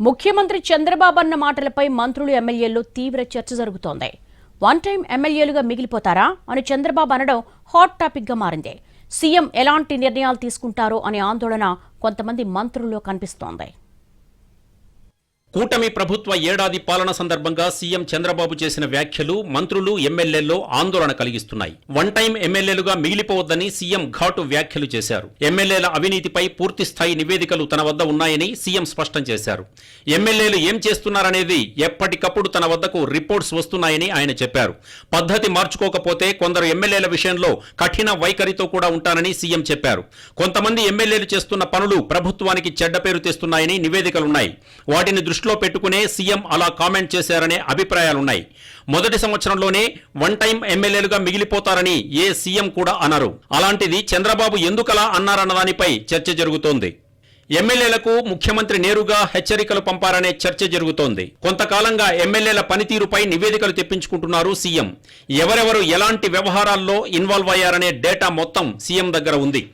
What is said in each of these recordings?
ముఖ్యమంత్రి చంద్రబాబు అన్న మాటలపై మంత్రులు ఎమ్మెల్యేల్లో తీవ్ర చర్చ జరుగుతోంది. వన్ టైం ఎమ్మెల్యేలుగా మిగిలిపోతారా అని చంద్రబాబు అనడం హాట్ టాపిక్ గా మారింది. సీఎం ఎలాంటి నిర్ణయాలు తీసుకుంటారో అనే ఆందోళన కొంతమంది మంత్రుల్లో కనిపిస్తోంది. కూటమి ప్రభుత్వ ఏడాది పాలన సందర్భంగా సీఎం చంద్రబాబు చేసిన వ్యాఖ్యలు మంత్రులు ఎమ్మెల్యేల్లో ఆందోళన కలిగిస్తున్నాయి. వన్ టైం ఎమ్మెల్యేలుగా మిగిలిపోవద్దని సీఎం ఘాటు వ్యాఖ్యలు చేశారు. ఎమ్మెల్యేల అవినీతిపై పూర్తి స్థాయి నివేదికలు తన వద్ద ఉన్నాయని సీఎం స్పష్టం చేశారు. ఎమ్మెల్యేలు ఏం చేస్తున్నారనేది ఎప్పటికప్పుడు తన వద్దకు రిపోర్ట్స్ వస్తున్నాయని ఆయన చెప్పారు. పద్ధతి మార్చుకోకపోతే కొందరు ఎమ్మెల్యేల విషయంలో కఠిన వైఖరితో కూడా ఉంటానని సీఎం చెప్పారు. కొంతమంది ఎమ్మెల్యేలు చేస్తున్న పనులు ప్రభుత్వానికి చెడ్డ పేరు తెస్తున్నాయని నివేదికలున్నాయి. వాటిని దృష్టిలో పెట్టుకునే సీఎం అలా కామెంట్ చేశారనే అభిప్రాయాలున్నాయి. మొదటి సంవత్సరంలోనే వన్ టైం ఎమ్మెల్యేలుగా మిగిలిపోతారని ఏ సీఎం కూడా అన్నారు. అలాంటిది చంద్రబాబు ఎందుకలా అన్నారన్న దానిపై చర్చ జరుగుతోంది. ఎమ్మెల్యేలకు ముఖ్యమంత్రి నేరుగా హెచ్చరికలు పంపారనే చర్చ జరుగుతోంది. కొంతకాలంగా ఎమ్మెల్యేల పనితీరుపై నివేదికలు తెప్పించుకుంటున్నారు సీఎం. ఎవరెవరు ఎలాంటి వ్యవహారాల్లో ఇన్వాల్వ్ అయ్యారనే డేటా మొత్తం సీఎం దగ్గర ఉంది.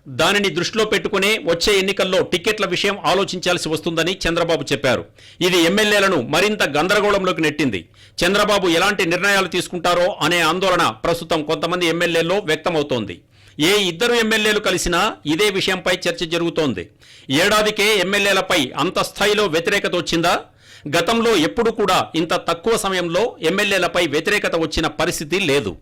దానిని దృష్టిలో పెట్టుకునే వచ్చే ఎన్నికల్లో టికెట్ల విషయం ఆలోచించాల్సి వస్తుందని చంద్రబాబు చెప్పారు. ఇది ఎమ్మెల్యేలను మరింత గందరగోళంలోకి నెట్టింది. చంద్రబాబు ఎలాంటి నిర్ణయాలు తీసుకుంటారో అనే ఆందోళన ప్రస్తుతం కొంతమంది ఎమ్మెల్యేల్లో వ్యక్తమవుతోంది. ఏ ఇద్దరు ఎమ్మెల్యేలు కలిసినా ఇదే విషయంపై చర్చ జరుగుతోంది. ఏడాదికే ఎమ్మెల్యేలపై అంత స్థాయిలో వ్యతిరేకత వచ్చిందా? గతంలో ఎప్పుడు కూడా ఇంత తక్కువ సమయంలో ఎమ్మెల్యేలపై వ్యతిరేకత వచ్చిన పరిస్థితి లేదు.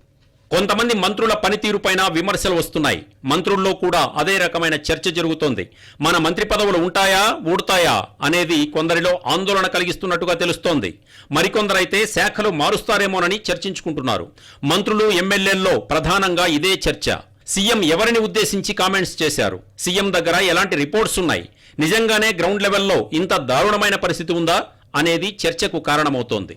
కొంతమంది మంత్రుల పనితీరుపైన విమర్శలు వస్తున్నాయి. మంత్రుల్లో కూడా అదే రకమైన చర్చ జరుగుతోంది. మన మంత్రి పదవులు ఉంటాయా ఊడతాయా అనేది కొందరిలో ఆందోళన కలిగిస్తున్నట్టుగా తెలుస్తోంది. మరికొందరైతే శాఖలు మారుస్తారేమోనని చర్చించుకుంటున్నారు. మంత్రులు ఎమ్మెల్యేల్లో ప్రధానంగా ఇదే చర్చ. సీఎం ఎవరిని ఉద్దేశించి కామెంట్స్ చేశారు? సీఎం దగ్గర ఎలాంటి రిపోర్ట్స్ ఉన్నాయి? నిజంగానే గ్రౌండ్ లెవెల్లో ఇంత దారుణమైన పరిస్థితి ఉందా అనేది చర్చకు కారణమవుతోంది.